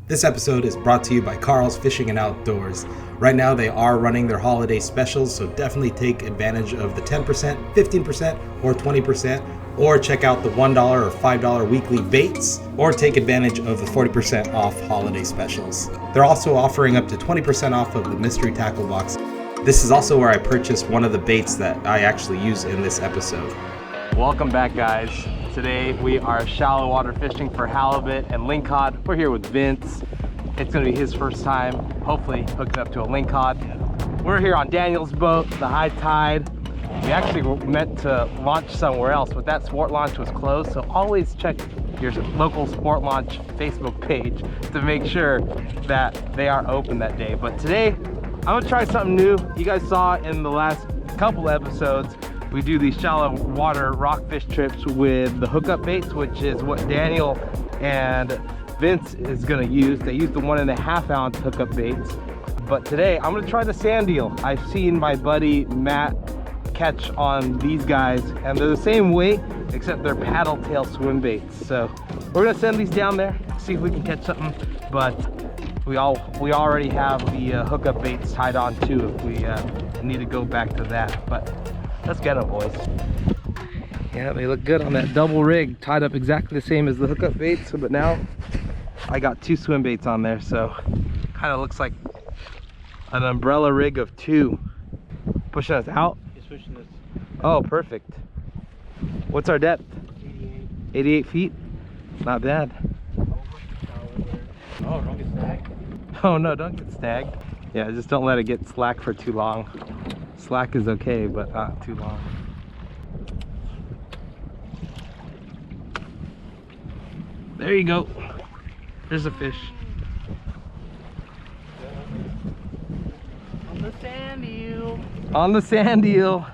This episode is brought to you by Carl's Fishing and Outdoors. Right now they are running their holiday specials, so definitely take advantage of the 10%, 15%, or 20%, or check out the $1 or $5 weekly baits, or take advantage of the 40% off holiday specials. They're also offering up to 20% off of the mystery tackle box. This is also where I purchased one of the baits that I actually use in this episode. Welcome back, guys. Today we are shallow water fishing for halibut and lingcod. We're here with Vince. It's gonna be his first time, hopefully hooking up to a lingcod. We're here on Daniel's boat, the high tide. We actually were meant to launch somewhere else, but that sport launch was closed, so always check your local sport launch Facebook page to make sure that they are open that day. But today, I'm gonna try something new. You guys saw in the last couple episodes, we do these shallow water rockfish trips with the hookup baits, which is what Daniel and Vince is gonna use. They use the 1.5 ounce hookup baits. But today, I'm gonna try the sand eel. I've seen my buddy Matt catch on these guys, and they're the same weight, except they're paddle tail swim baits. So we're gonna send these down there, see if we can catch something. But we already have the hookup baits tied on too if we need to go back to that. But let's get them, boys. Yeah, they look good on that double rig, tied up exactly the same as the hookup baits, but now I got 2 swim baits on there, so kind of looks like an umbrella rig of 2. Pushing us out? He's pushing us. Oh, perfect. What's our depth? 88. 88 feet? Not bad. Oh, don't get snagged. Oh no, don't get snagged. Yeah, just don't let it get slack for too long. Slack is okay, but not too long. There you go. There's a fish. On the sand eel. On the sand eel.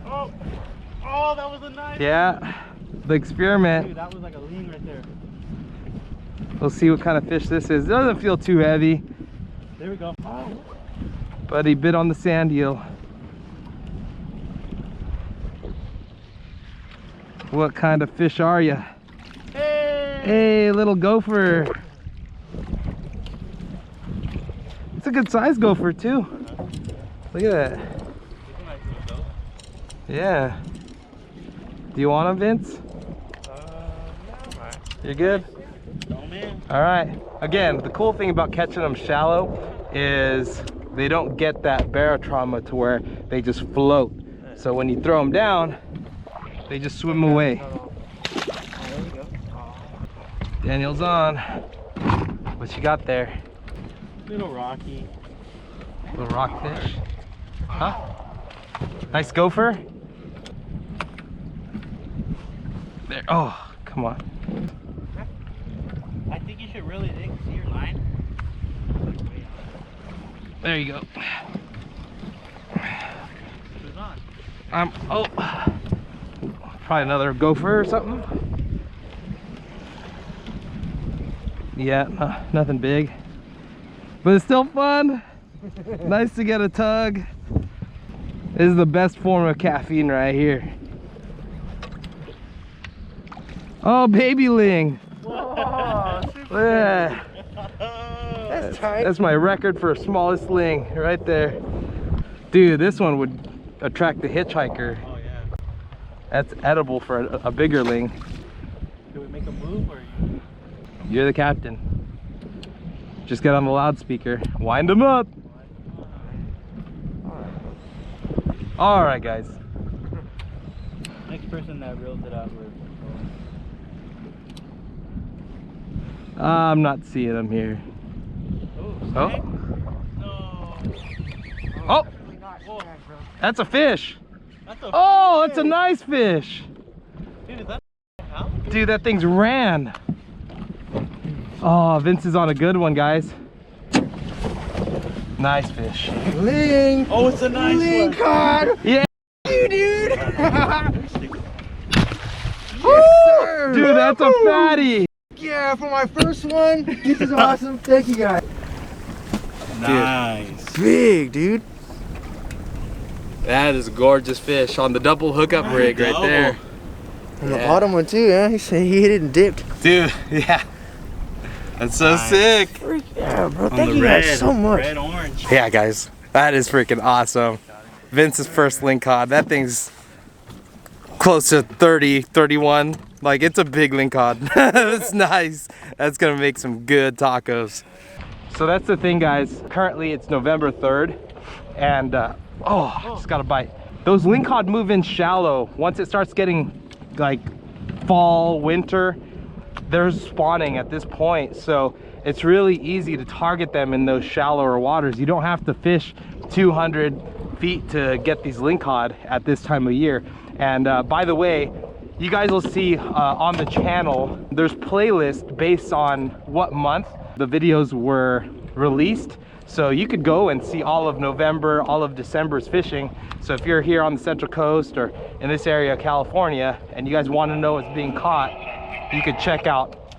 Oh, that was a nice. Yeah, the experiment. Dude, that was like a lean right there. We'll see what kind of fish this is. It doesn't feel too heavy, There we go. Oh. but he bit on the sand eel. What kind of fish are you? Hey! Hey, little gopher. It's a good size gopher too. Look at that. Yeah. Do you want him, Vince? You're good? Oh, man. All right. Again, the cool thing about catching them shallow is they don't get that barotrauma to where they just float. So when you throw them down, they just swim away. Daniel's on. What you got there? Little rocky. Little rockfish. Huh? Nice gopher. There. Oh, come on. I think you should really see your line. There you go. Who's on? Oh, probably another gopher or something. Yeah, nothing big, but it's still fun. Nice to get a tug. This is the best form of caffeine right here. Oh, baby ling. Whoa, Yeah. That's tight. That's my record for smallest ling right there. Dude, this one would attract the hitchhiker. Oh, yeah. That's edible for a bigger ling. Do we make a move or you? You're the captain. Just get on the loudspeaker. Wind them up. All right, guys. Next person that reels it out with. I'm not seeing them here. Oh. Oh, No. oh, Whoa. that's a fish. That's a Oh, that's a fish. nice fish. Dude, is that a halibut? Dude, that thing's ran. Oh, Vince is on a good one, guys. Nice fish. Ling! Oh, it's a nice Ling one. cod! Yeah. You dude! Woo! Dude, that's a fatty. Yeah, for my first one, this is awesome. Thank you guys. Nice. Big, dude. That is a gorgeous fish on the double hookup rig right there. And the bottom one too, huh? He said he hit it and dipped. Dude, yeah. That's so sick. Yeah, bro. On Thank the you red, guys so much. red orange. Yeah, guys, that is freaking awesome. Vince's first lingcod. That thing's close to 30, 31. Like, it's a big lingcod. That's nice. That's gonna make some good tacos. So that's the thing, guys. Currently, it's November 3rd, and just got a bite. Those lingcod move in shallow. Once it starts getting like fall, winter, they're spawning at this point. So it's really easy to target them in those shallower waters. You don't have to fish 200 feet to get these lingcod at this time of year. And by the way, you guys will see on the channel, there's playlists based on what month the videos were released. So you could go and see all of November, all of December's fishing. So if you're here on the Central Coast or in this area of California and you guys want to know what's being caught, you could check out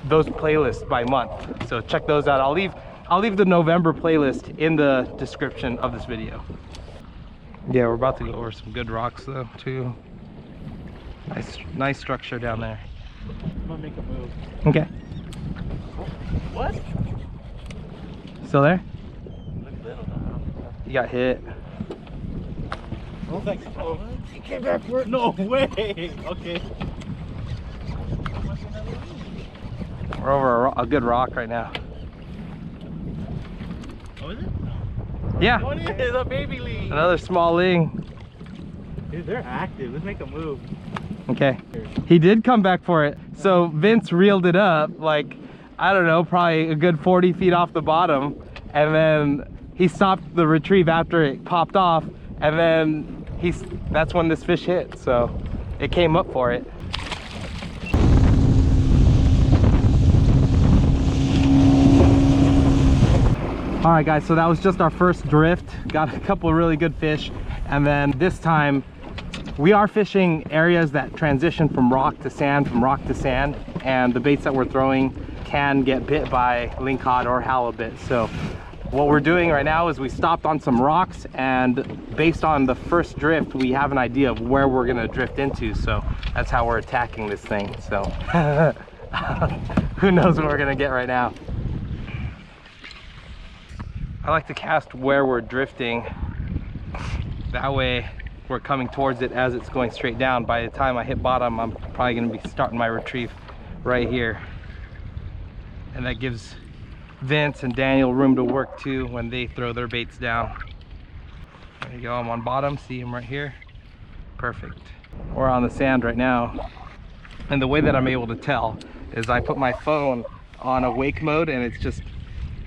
those playlists by month. So check those out. I'll leave the November playlist in the description of this video. Yeah, we're about to go over some good rocks though too. Nice structure down there. I'm gonna make a move. Okay. What? Still there? Look little though. You got hit. Oh, he came back for it. No way. Okay. We're over a good rock right now. Oh, is it? Yeah. What is a baby ling? Another small ling. Dude, they're active. Let's make a move. Okay. He did come back for it. So Vince reeled it up like, I don't know, probably a good 40 feet off the bottom. And then he stopped the retrieve after it popped off. And then that's when this fish hit. So it came up for it. All right, guys, so that was just our first drift. Got a couple of really good fish. And then this time we are fishing areas that transition from rock to sand, and the baits that we're throwing can get bit by lingcod or halibut. So what we're doing right now is we stopped on some rocks, and based on the first drift, we have an idea of where we're gonna drift into. So that's how we're attacking this thing. So who knows what we're gonna get right now. I like to cast where we're drifting. That way we're coming towards it as it's going straight down. By the time I hit bottom, I'm probably gonna be starting my retrieve right here. And that gives Vince and Daniel room to work too when they throw their baits down. There you go, I'm on bottom, see him right here. Perfect. We're on the sand right now. And the way that I'm able to tell is I put my phone on awake mode, and it's just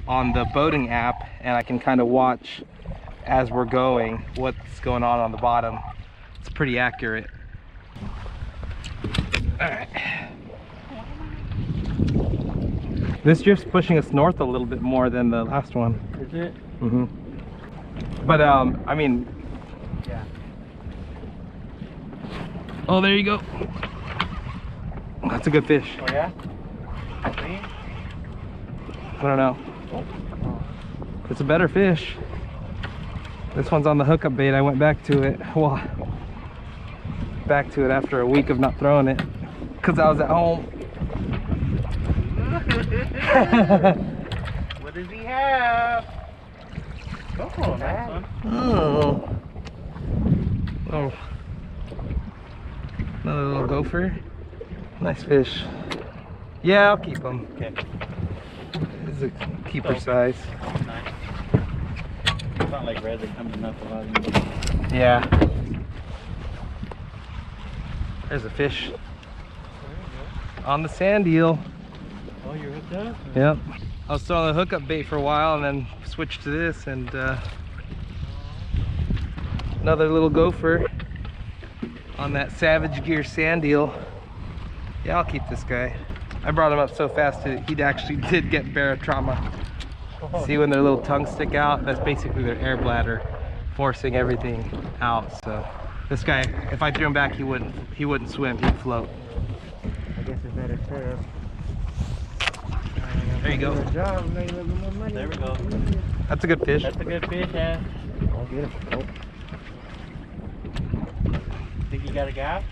on the boating app, and I can kind of watch as we're going what's going on the bottom. It's pretty accurate. All right. This drift's pushing us north a little bit more than the last one. Is it? Mm-hmm. But I mean, Yeah. oh, there you go. That's a good fish. Oh yeah? I don't know. It's a better fish. This one's on the hookup bait. I went back to it. Well, back to it after a week of not throwing it because I was at home. What does he have? Oh, man. Oh. Oh. Another little gopher. Nice fish. Yeah, I'll keep him. Okay. This is a keeper size. Nice. It's not like red that comes enough about him. Yeah. There's a fish on the sand eel. Oh, you're hooked up? Yep. I was throwing the hookup bait for a while and then switched to this, and another little gopher on that Savage Gear sand eel. Yeah, I'll keep this guy. I brought him up so fast that he actually did get barotrauma. See when their little tongues stick out? That's basically their air bladder forcing everything out. So this guy, if I threw him back, he wouldn't swim, he'd float. I guess it's better serve. There you go. There we go. That's a good fish. That's a good fish, yeah. I'll get it. Oh. Think you got a gap?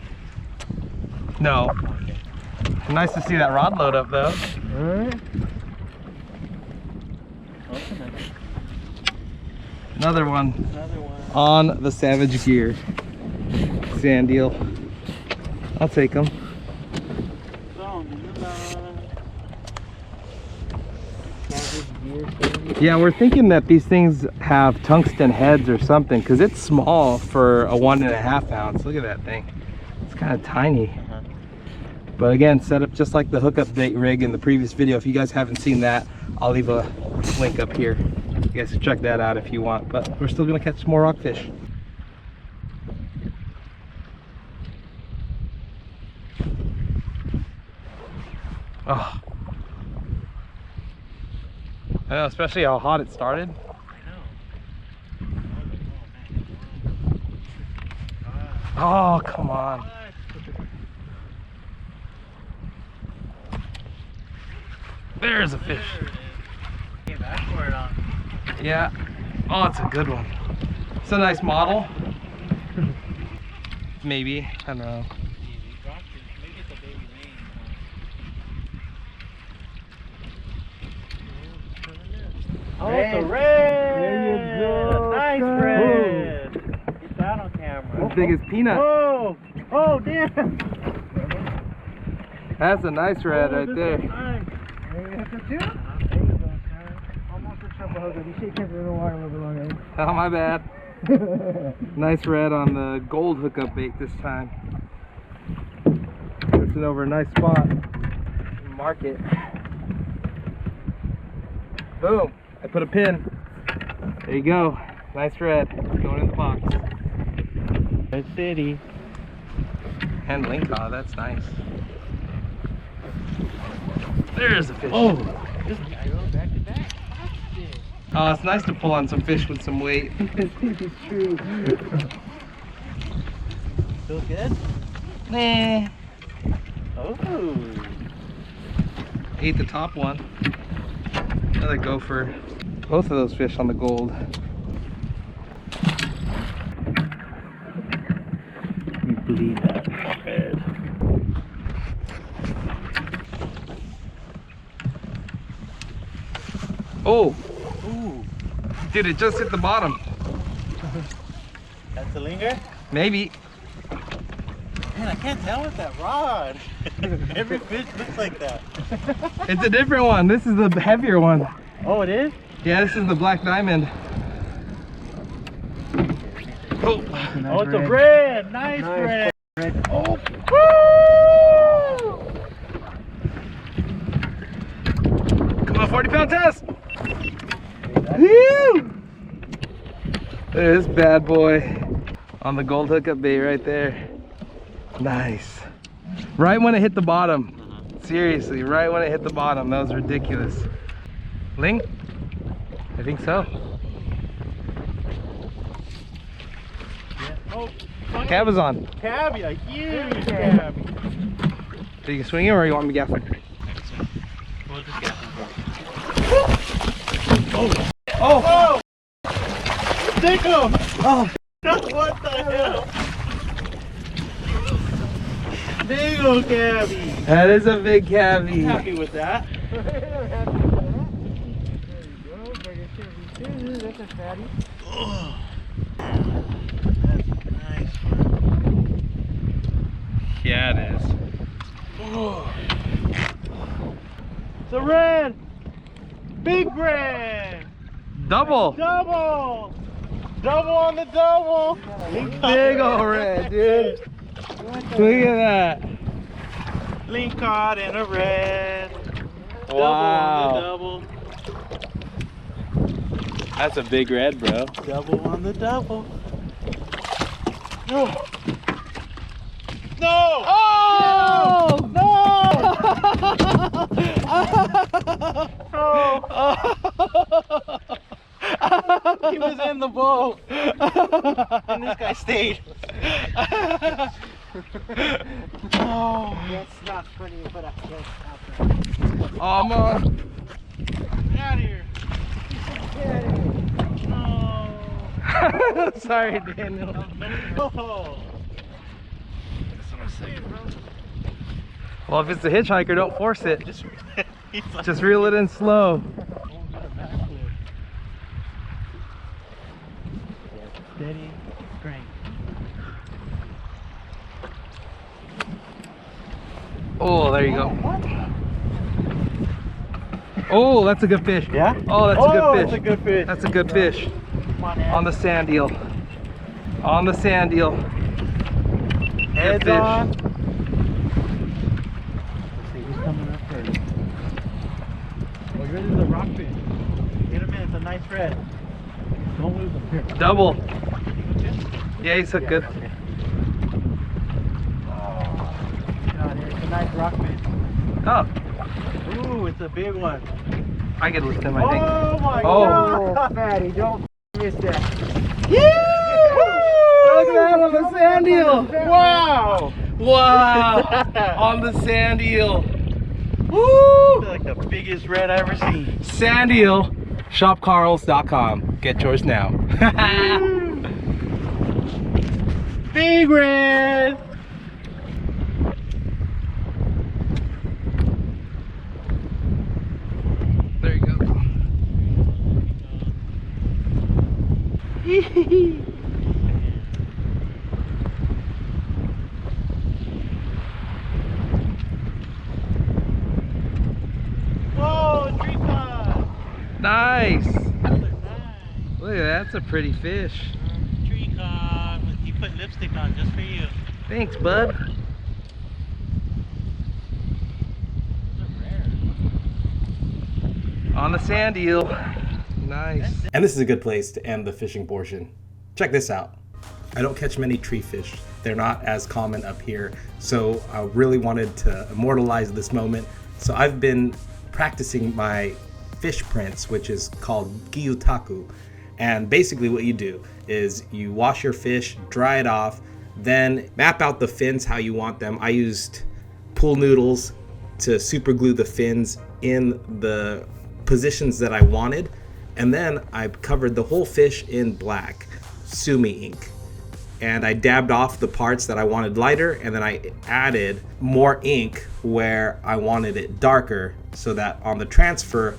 No. Nice to see that rod load up though. Alright. Another one Another one. on the Savage Gear. Sandeel. I'll take them. Yeah, we're thinking that these things have tungsten heads or something because it's small for a 1.5 ounce. Look at that thing. It's kind of tiny. But again, set up just like the hookup bait rig in the previous video. If you guys haven't seen that, I'll leave a link up here. You guys can check that out if you want. But we're still gonna catch some more rockfish. Oh, I know, especially how hot it started. Oh, come on. There's a fish. Yeah. Oh, it's a good one. It's a nice model. Maybe. I don't know. Oh, it's a red! There you go! Nice red! Get that on camera. As big as peanut. Oh! Oh, damn! That's a nice red right there. Nice. There you go, sir. Almost a triple hookup. You should keep it in the water a little bit longer. Oh, my bad. Nice red on the gold hookup bait this time. Drifting over a nice spot. Mark it. Boom. I put a pin. There you go. Nice red. Going in the box. Red City. And lingcod. That's nice. There's a fish. Oh! This guy goes back to back. Oh, it's nice to pull on some fish with some weight. It's true. Feel good? Nah. Oh! Ate the top one. Another gopher. Both of those fish on the gold. You believe that red. Oh! Ooh! Dude, it just hit the bottom. That's a linger? Maybe. Man, I can't tell with that rod. Every fish looks like that. It's a different one. This is the heavier one. Oh, it is? Yeah, this is the black diamond. Oh! Oh, it's a red! Nice red! Oh! Woo! Come on, 40-pound test! Woo! There's this bad boy on the gold hookup bait right there. Nice. Right when it hit the bottom. Seriously, right when it hit the bottom. That was ridiculous. Ling? I think so. Yeah. Oh, Cabazon. Cabby, a huge cabby. So you can swing it or you want me to gaff him? We'll just get him. Oh! Oh! Stick him! Oh! What the hell? Big old cabby. That is a big cabby. Happy with that. That's a fatty. Oh. That's a nice one. Yeah, it is. Oh. It's a red! Big red! Double! Double! Double on the double! Big old red, dude. Look at that. Lingcod and a red. Wow. Double on the That's a big red, bro. double. Double on the double. No! No! Oh! No! He was in the boat. And this guy stayed. Oh, That's not funny, but I can't stop it. Oh, man. get out of here. No. Sorry, Daniel. Oh. Well, if it's a hitchhiker, don't force it. Just reel it in slow. Steady, crank. Oh, there you go. Oh, that's a good fish. Yeah? Oh, that's a good fish. That's a good fish. That's a good fish. Come on, Ed. On the sand eel. On the sand eel. Heads Good fish. on. Let's see who's coming up first. Oh, yours is a rockfish. Get him in. It's a nice red. Don't lose him. Here. Double. Yeah, he's hooked good. Okay. God, it's a nice rockfish. Oh, Ooh, it's a big one. I can lift him, I think. Oh my Oh. God. Fatty, don't miss that. Look at that on the sand eel. Wow. Wow. On the sand eel. Woo. Like the biggest red I ever seen. Sand eel. Shopcarls.com. Get yours now. Big red. There you go. Whoa, tree cod. Nice. Nice. Look at that. That's a pretty fish. Tree cod. He put lipstick on just for you. Thanks, bud. On the sand eel. Nice. And this is a good place to end the fishing portion. Check this out. I don't catch many tree fish. They're not as common up here. So I really wanted to immortalize this moment. So I've been practicing my fish prints, which is called Gyotaku. And basically what you do is you wash your fish, dry it off, then map out the fins how you want them. I used pool noodles to super glue the fins in the positions that I wanted. And then I covered the whole fish in black sumi ink. And I dabbed off the parts that I wanted lighter, and then I added more ink where I wanted it darker so that on the transfer,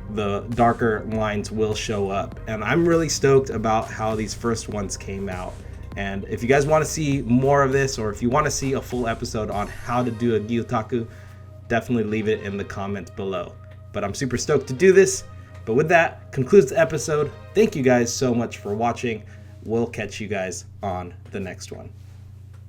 the darker lines will show up. And I'm really stoked about how these first ones came out. And if you guys want to see more of this, or if you want to see a full episode on how to do a Gyotaku, definitely leave it in the comments below. But I'm super stoked to do this. But with that, concludes the episode. Thank you guys so much for watching. We'll catch you guys on the next one.